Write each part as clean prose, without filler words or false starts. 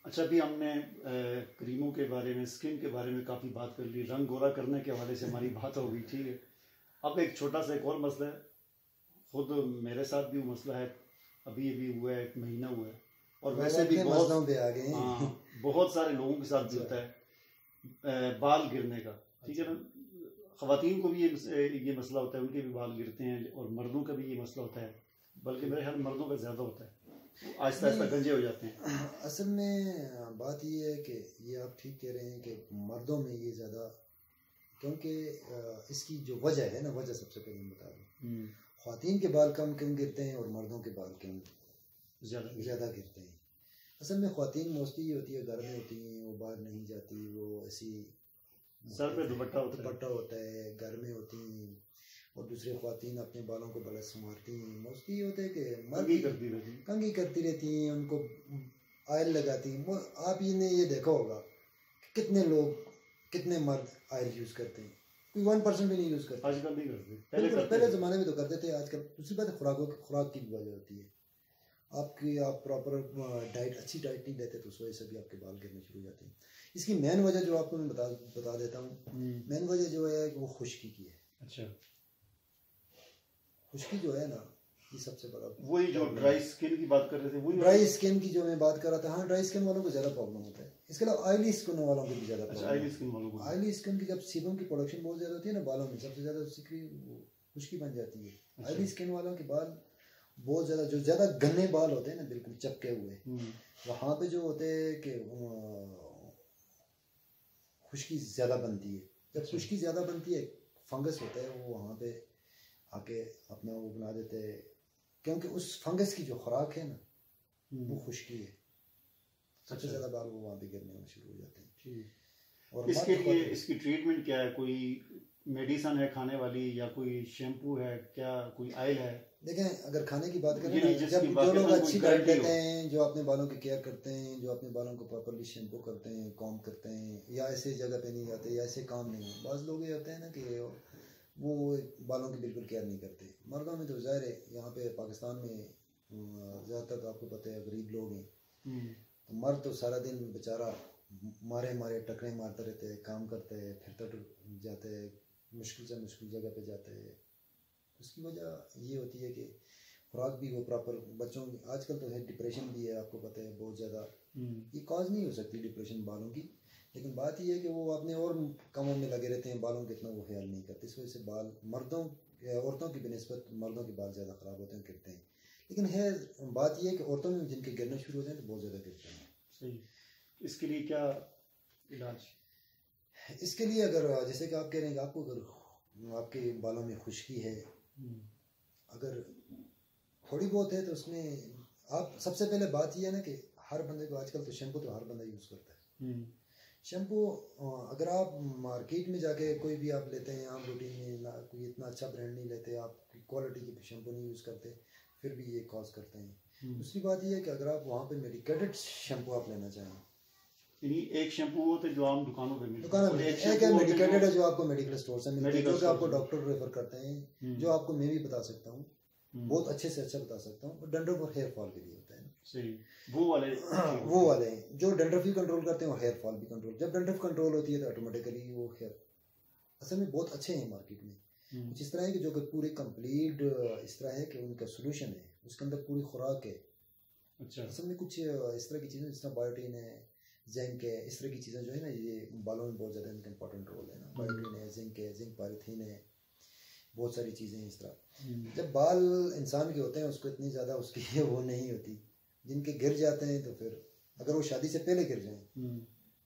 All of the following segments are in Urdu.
اچھا ابھی ہم نے کریموں کے بارے میں، اسکن کے بارے میں کافی بات کر لی، رنگ گورا کرنے کے حوالے سے ہماری بات ہو گئی، ٹھیک ہے. اب ایک چھوٹا سا ایک اور مسئلہ ہے، خود میرے ساتھ بھی وہ مسئلہ ہے، ابھی ہوا ہے، 1 مہینہ ہوا ہے، اور ویسے بھی بہت سارے لوگوں کے ساتھ بھی ہوتا ہے بال گرنے کا، ٹھیک ہے نا. خواتین کو بھی یہ مسئلہ ہوتا ہے، ان کے بھی بال گرتے ہیں، اور مردوں کا بھی یہ مسئلہ ہوتا ہے، بلکہ میرے خیال مردوں کا زیادہ ہوتا ہے، آہستہ آہستہ گنجے ہو جاتے ہیں. اصل میں بات یہ ہے کہ یہ آپ ٹھیک کہہ رہے ہیں کہ مردوں میں یہ زیادہ، کیونکہ اس کی جو وجہ ہے نا، وجہ سب سے پہلے میں بتا دوں، خواتین کے بال کم گرتے ہیں اور مردوں کے بال زیادہ گرتے ہیں. اصل میں خواتین موسٹلی یہ ہوتی ہے گھر میں ہوتی ہیں، وہ باہر نہیں جاتی، وہ ایسی سر پہ دوپٹہ ہوتا ہے، گھر میں ہوتی ہیں، اور دوسرے خواتین اپنے بالوں کو بڑا سنوارتی ہیں. موسٹلی یہ ہوتا ہے کہ کنگھی کرتی رہتی ہیں، ان کو آئل لگاتی ہیں. آپ نے یہ دیکھا ہوگا کہ کتنے مرد آئل یوز کرتے ہیں، کوئی 1% بھی نہیں یوز کرتے. آج کل نہیں کرتے، پہلے زمانے میں تو کرتے تھے. آج کل دوسری بات خوراک کی بھی وجہ ہوتی ہے. آپ پراپر ڈائٹ، اچھی ڈائٹ نہیں لیتے تو اس وجہ سے بھی آپ کے بال گرنے شروع ہو جاتے ہیں. اس کی مین وجہ جو آپ کو میں بتا دیتا ہوں، مین وجہ جو ہے وہ خشکی کی ہے. اچھا، خشکی جو ہے نا، یہ سب سے بڑا. وہی جو ڈرائی اسکن کی بات کر رہے تھے، وہی ڈرائی اسکن کی جو میں بات کر رہا تھا. ہاں، ڈرائی اسکن والوں کو زیادہ پرابلم ہوتا ہے. اس کے علاوہ آئلی اسکن والوں کو بھی زیادہ پرابلم. آئلی اسکن کی جب سیبم کی پروڈکشن بہت زیادہ ہوتی ہے نا بالوں میں، سب سے زیادہ اس کی خشکی بن جاتی ہے. آئلی اسکن والوں کے بال بہت زیادہ، جو زیادہ گھنے بال ہوتے ہیں نا، بالکل چپکے ہوئے، وہاں پہ جو ہوتے ہیں کہ خشکی زیادہ بنتی ہے. جب خشکی زیادہ بنتی ہے، فنگس ہوتا ہے، وہ وہاں پہ آ کے اپنا وہ بنا دیتے ہیں، کیونکہ اس فنگس کی جو خوراک ہے نا وہ خشکی ہے. سب سے زیادہ بال وہ وہاں پہ گرنے میں شروع ہو جاتے ہیں. اور اس کے لیے اس کی ٹریٹمنٹ کیا ہے؟ کوئی میڈیسن ہے کھانے والی، یا کوئی شیمپو ہے، کیا کوئی آئل ہے؟ دیکھیں، اگر کھانے کی بات کریں نا، جب جو لوگ اچھی ڈائٹ لیتے ہیں، جو اپنے بالوں کی کیئر کرتے ہیں، جو اپنے بالوں کو پراپرلی شیمپو کرتے ہیں، کام کرتے ہیں، یا ایسے جگہ پہ نہیں جاتے، یا ایسے کام نہیں ہیں. بعض لوگ یہ ہوتے ہیں نا کہ وہ بالوں کی بالکل کیئر نہیں کرتے. مردوں میں تو ظاہر ہے، یہاں پہ پاکستان میں زیادہ تر آپ کو پتہ ہے غریب لوگ ہیں، تو مرد تو سارا دن بیچارہ مارے ٹکرے مارتے رہتے ہیں، کام کرتے ہیں، پھرتے جاتے ہیں، مشکل سے مشکل جگہ پہ جاتے ہیں. اس کی وجہ یہ ہوتی ہے کہ خوراک بھی وہ پراپر. بچوں کی آج کل تو ہے، ڈپریشن بھی ہے، آپ کو پتہ ہے بہت زیادہ. یہ کاز نہیں ہو سکتی ڈپریشن بالوں کی، لیکن بات یہ ہے کہ وہ اپنے اور کاموں میں لگے رہتے ہیں، بالوں کا اتنا وہ خیال نہیں کرتے. اس وجہ سے بال عورتوں کی بنسبت مردوں کے بال زیادہ خراب ہوتے ہیں، گرتے ہیں. لیکن ہے بات یہ ہے کہ عورتوں میں جن کے گرنے شروع ہوتے ہیں تو بہت زیادہ گرتے ہیں. صحیح. اس کے لیے کیا علاج؟ اس کے لیے اگر جیسے کہ آپ کہہ رہے ہیں کہ آپ کو اگر آپ کے بالوں میں خشکی ہے، اگر تھوڑی بہت ہے، تو اس میں آپ سب سے پہلے بات یہ ہے نا کہ ہر بندے کو آج کل تو شیمپو تو ہر بندہ یوز کرتا ہے. شیمپو اگر آپ مارکیٹ میں جا کے کوئی بھی آپ لیتے ہیں، آپ روٹین میں کوئی اتنا اچھا برانڈ نہیں لیتے، آپ کوالٹی کی شیمپو نہیں یوز کرتے، پھر بھی یہ کاز کرتے ہیں. دوسری بات یہ ہے کہ اگر آپ وہاں پہ میڈیکیٹڈ شیمپو آپ لینا چاہیں، یعنی ایک شیمپو ہوتا ہے جو عام دکانوں پہ ملتا ہے، ایک ہے میڈیکیٹڈ ہے جو آپ کو میڈیکل اسٹور سے ملتا ہے، جو کہ آپ کو ڈاکٹر ریفر کرتے ہیں، جو آپ کو میں بھی بتا سکتا ہوں، بہت اچھے سے اچھا بتا سکتا ہوں. ڈینڈرف اور ہیئر فال کے لیے ہوتا ہے. صحیح. وہ والے ہیں جو ڈینڈرف بھی کنٹرول کرتے ہیں اور ہیئر فال بھی کنٹرول. جب ڈینڈرف کنٹرول ہوتی ہے تو آٹومیٹیکلی وہ ہیئر اصل میں بہت اچھے ہیں مارکیٹ میں. کچھ اس طرح ہے کہ جو کہ پورے کمپلیٹ اس طرح ہے کہ ان کا سولوشن ہے، اس کے اندر پوری خوراک ہے. اچھا. اصل میں کچھ اس طرح کی چیزیں جس طرح بایوٹین ہے، زنک ہے، اس طرح کی چیزیں جو ہے نا، یہ بالوں میں بہت زیادہ ان کا امپورٹنٹ رول ہے نا. بایوٹین ہے، زنک پالیتھین ہے، بہت ساری چیزیں ہیں اس طرح. جب بال انسان کے ہوتے ہیں اس کو اتنی زیادہ اس کی وہ نہیں ہوتی. جن کے گر جاتے ہیں تو پھر اگر وہ شادی سے پہلے گر جائیں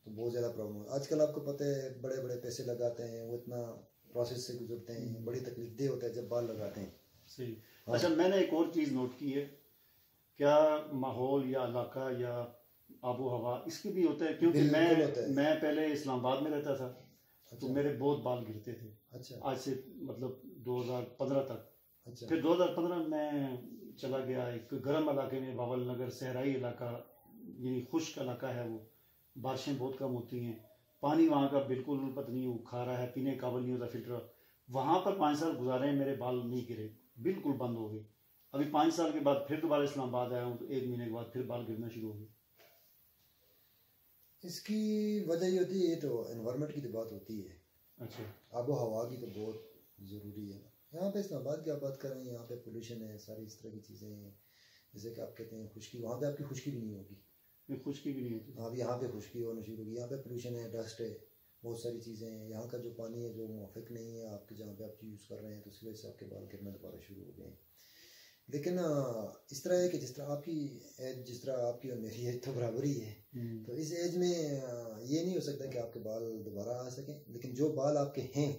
تو بہت زیادہ پرابلم ہو. آج کل آپ کو پتہ ہے بڑے بڑے پیسے لگاتے ہیں، وہ اتنا پروسیس سے گزرتے ہیں، بڑی تکلیف دہ ہوتا ہے جب بال لگاتے ہیں. صحیح. اچھا، میں نے ایک اور چیز نوٹ کی ہے، کیا ماحول یا علاقہ یا آب و ہوا اس کی بھی ہوتا ہے؟ کیونکہ میں پہلے اسلام آباد میں رہتا تھا تو میرے بہت بال گرتے تھے. اچھا. آج سے مطلب 2015 تک. پھر 2015 میں چلا گیا ایک گرم علاقے میں، باول نگر صحرائی علاقہ، یعنی خشک علاقہ ہے، وہ بارشیں بہت کم ہوتی ہیں، پانی وہاں کا بالکل پتہ نہیں، وہ کھارا ہے، پینے قابل نہیں ہوتا فلٹر. وہاں پر 5 سال گزارے ہیں، میرے بال نہیں گرے، بالکل بند ہو گئے. ابھی 5 سال کے بعد پھر دوبارہ اسلام آباد آیا ہوں تو 1 مہینے کے بعد پھر بال گرنا شروع ہو گئے. اس کی وجہ یہ ہوتی ہے، یہ تو انوائرمنٹ کی تو بات ہوتی ہے. اچھا. آب و ہوا کی تو بہت ضروری ہے. یہاں پہ اسلام آباد کی آپ بات کریں، یہاں پہ پولوشن ہے، ساری اس طرح کی چیزیں ہیں. جیسے کہ آپ کہتے ہیں خشکی، وہاں پہ آپ کی خشکی بھی نہیں ہوگی. خشکی بھی نہیں ہوتی. ہاں، یہاں پہ خشکی ہونا شروع ہوگی. یہاں پہ پولوشن ہے، ڈسٹ ہے، بہت ساری چیزیں ہیں. یہاں کا جو پانی ہے جو موافق نہیں ہے آپ کے جہاں پہ آپ یوز کر رہے ہیں، تو اس کی وجہ سے آپ کے بال گرنا دوبارہ شروع ہو گئے ہیں. لیکن اس طرح ہے کہ جس طرح آپ کی ایج، جس طرح آپ کی اور میری ایج تو برابر ہی ہے، تو اس ایج میں یہ نہیں ہو سکتا کہ آپ کے بال دوبارہ آ سکیں. لیکن جو بال آپ کے ہیں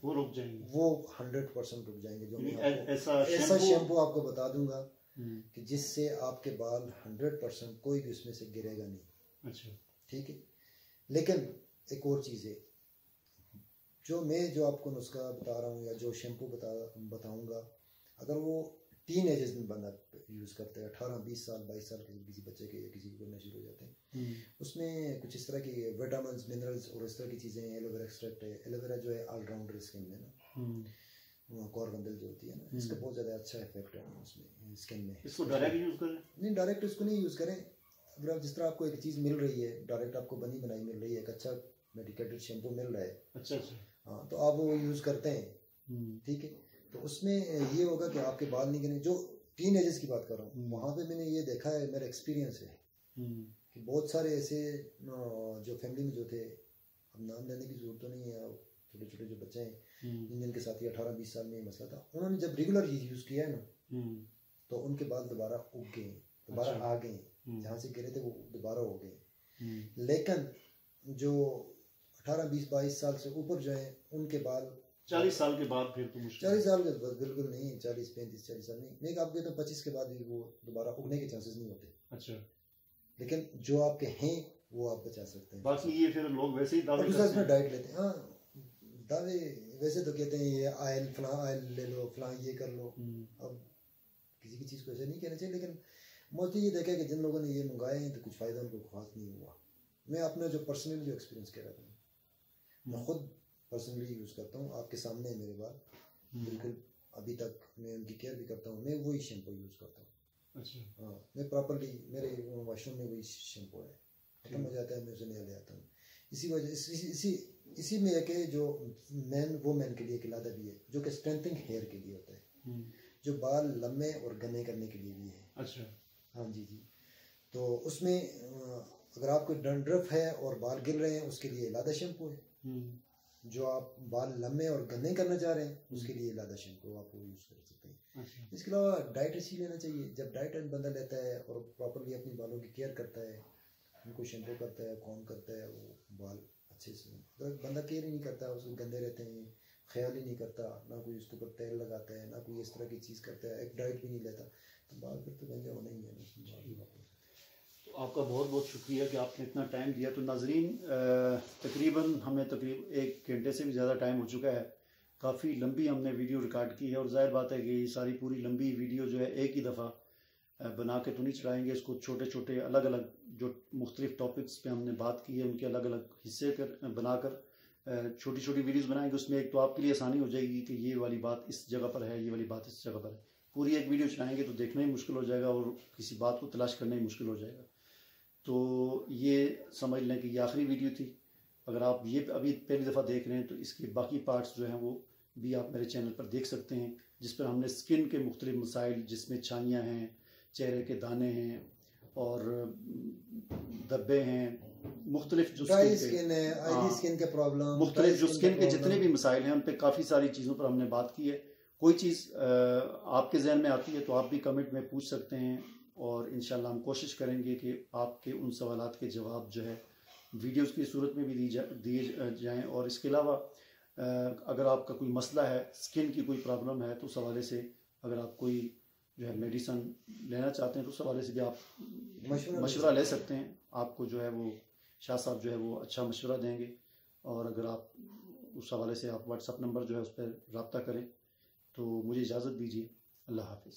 وہ رک جائیں گے، وہ 100% رک جائیں گے. جو میں ایسا شیمپو آپ کو بتا دوں گا کہ جس سے آپ کے بال 100% کوئی بھی اس میں سے گرے گا نہیں. اچھا. ٹھیک ہے. لیکن ایک اور چیز ہے، جو آپ کو نسخہ بتا رہا ہوں یا جو شیمپو بتاؤں گا، اگر وہ ٹین ایجز میں بندہ یوز کرتا ہے، 18 20 سال 22 سال کے کسی بچے کے یا کسی کو کرنا شروع ہو جاتے ہیں، اس میں کچھ اس طرح کی وٹامنز، منرلز اور اس طرح کی چیزیں ہیں. ایلوویرا ایکسٹریکٹ ہے. ایلوویرا جو ہے آل راؤنڈر اسکن میں نا، کوربندل جو ہوتی ہے نا، اس کا بہت زیادہ اچھا افیکٹ ہے اس میں اسکن میں. اس کو ڈائریکٹ یوز کریں؟ نہیں، ڈائریکٹ اس کو نہیں یوز کریں. اگر آپ جس طرح آپ کو ایک چیز مل رہی ہے، ڈائریکٹ آپ کو بنی بنائی مل رہی ہے، ایک اچھا میڈیکیٹڈ شیمپو مل رہا ہے، اچھا اچھا، ہاں، تو آپ وہ یوز کرتے ہیں. ٹھیک ہے. تو اس میں یہ ہوگا کہ آپ کے بال نہیں گریں. جو ٹین ایجز کی بات کر رہا ہوں، وہاں پہ میں نے یہ دیکھا ہے، میرا ایکسپیرینس ہے کہ بہت سارے ایسے جو فیملی میں جو تھے، اب نام لینے کی ضرورت تو نہیں ہے، چھوٹے چھوٹے جو بچے ہیں جن کے ساتھ یہ 18 20 سال میں یہ مسئلہ تھا، انہوں نے جب ریگولر یہ یوز کیا ہے نا، تو ان کے بال دوبارہ اگ گئے، دوبارہ آ گئے. جہاں سے گرے تھے وہ دوبارہ ہو گئے. لیکن جو 18 20 22 سال سے اوپر جو ہیں، ان کے بال 40 سال کے بعد پھر تو مشکل. 40 سال کے بعد بالکل نہیں، 40 35 40 سال نہیں. میں آپ کہتا ہوں 25 کے بعد بھی وہ دوبارہ اگنے کے چانسز نہیں ہوتے. اچھا. لیکن جو آپ کے ہیں وہ آپ بچا سکتے ہیں. باقی یہ پھر لوگ ویسے ہی دعوے کرتے ہیں، ڈائٹ لیتے ہیں. ہاں، دعوے ویسے تو کہتے ہیں یہ آئل، فلاں آئل لے لو، فلاں یہ کر لو. اب کسی کی چیز کو ایسے نہیں کہنا چاہیے، لیکن موسٹلی یہ دیکھا کہ جن لوگوں نے یہ منگائے ہیں تو کچھ فائدہ ان کو خاص نہیں ہوا. میں اپنا جو پرسنلی جو ایکسپیرینس کہہ رہا تھا، میں خود پرسنلی یوز کرتا ہوں. آپ کے سامنے ہے میرے بال، بالکل ابھی تک میں ان کی کیئر بھی کرتا ہوں. میں وہی شیمپو یوز کرتا ہوں. اچھا. ہاں، میں پراپرلی میرے واش روم میں وہی شیمپو ہے، ختم ہو جاتا ہے میں اسے نیا لے آتا ہوں. اسی وجہ اسی میں ہے کہ جو مین کے لیے قلادہ بھی ہے، جو کہ اسٹرینتھنگ ہیئر کے لیے ہوتا ہے، جو بال لمبے اور گھنے کرنے کے لیے بھی ہے. اچھا. ہاں جی. تو اس میں اگر آپ کو ڈنڈرف ہے اور بال گر رہے ہیں، اس کے لیے لادہ شیمپو ہے. جو آپ بال لمبے اور گھنے کرنا چاہ رہے ہیں، اس کے لیے لادہ شیمپو آپ وہ یوز کر سکتے ہیں. اس کے علاوہ ڈائٹ اچھی لینا چاہیے. جب ڈائٹ بندہ لیتا ہے اور پراپرلی اپنی بالوں کی کیئر کرتا ہے، ان کو شیمپو کرتا ہے، کام کرتا ہے، وہ بال اچھے سے. اگر بندہ کیئر ہی نہیں کرتا، اس کو گندے رہتے ہیں، خیال ہی نہیں کرتا، نہ کوئی اس کے اوپر تیل لگاتا ہے، نہ کوئی اس طرح کی چیز کرتا ہے، ایک ڈائٹ بھی نہیں لیتا، تو بال پھر تو گندے ہونا ہی ہے. تو آپ کا بہت بہت شکریہ کہ آپ نے اتنا ٹائم دیا. تو ناظرین، تقریباً 1 گھنٹے سے بھی زیادہ ٹائم ہو چکا ہے. کافی لمبی ہم نے ویڈیو ریکارڈ کی ہے، اور ظاہر بات ہے کہ یہ ساری پوری لمبی ویڈیو جو ہے ایک ہی دفعہ بنا کے تو نہیں چڑھائیں گے. اس کو چھوٹے چھوٹے الگ الگ جو مختلف ٹاپکس پہ ہم نے بات کی ہے، ان کے الگ الگ حصے بنا کر چھوٹی چھوٹی ویڈیوز بنائیں گے. اس میں ایک تو آپ کے لیے آسانی ہو جائے گی کہ یہ والی بات اس جگہ پر ہے، یہ والی بات اس جگہ پر ہے. پوری ایک ویڈیو چلائیں گے تو دیکھنا ہی مشکل ہو جائے گا، اور کسی بات کو تلاش کرنا ہی مشکل ہو جائے گا. تو یہ سمجھ لیں کہ یہ آخری ویڈیو تھی. اگر آپ یہ ابھی پہلی دفعہ دیکھ رہے ہیں تو اس کے باقی پارٹس جو ہیں وہ بھی آپ میرے چینل پر دیکھ سکتے ہیں، جس پر ہم نے سکن کے مختلف مسائل، جس میں چھائیاں ہیں، چہرے کے دانے ہیں، اور دبے ہیں، مختلف جو سکن کے پرابلم، مختلف جو سکن کے جتنے بھی مسائل ہیں، ان پہ کافی ساری چیزوں پر ہم نے بات کی ہے. کوئی چیز آپ کے ذہن میں آتی ہے تو آپ بھی کمنٹ میں پوچھ سکتے ہیں، اور انشاءاللہ ہم کوشش کریں گے کہ آپ کے ان سوالات کے جواب جو ہے ویڈیوز کی صورت میں بھی دیے جائیں. اور اس کے علاوہ اگر آپ کا کوئی مسئلہ ہے، سکن کی کوئی پرابلم ہے، تو اس حوالے سے اگر آپ کوئی جو ہے میڈیسن لینا چاہتے ہیں تو اس حوالے سے بھی آپ مشورہ لے سکتے ہیں. آپ کو جو ہے وہ شاہ صاحب جو ہے وہ اچھا مشورہ دیں گے. اور اگر آپ اس حوالے سے آپ واٹس اپ نمبر جو ہے اس پہ رابطہ کریں. تو مجھے اجازت دیجیے. اللہ حافظ.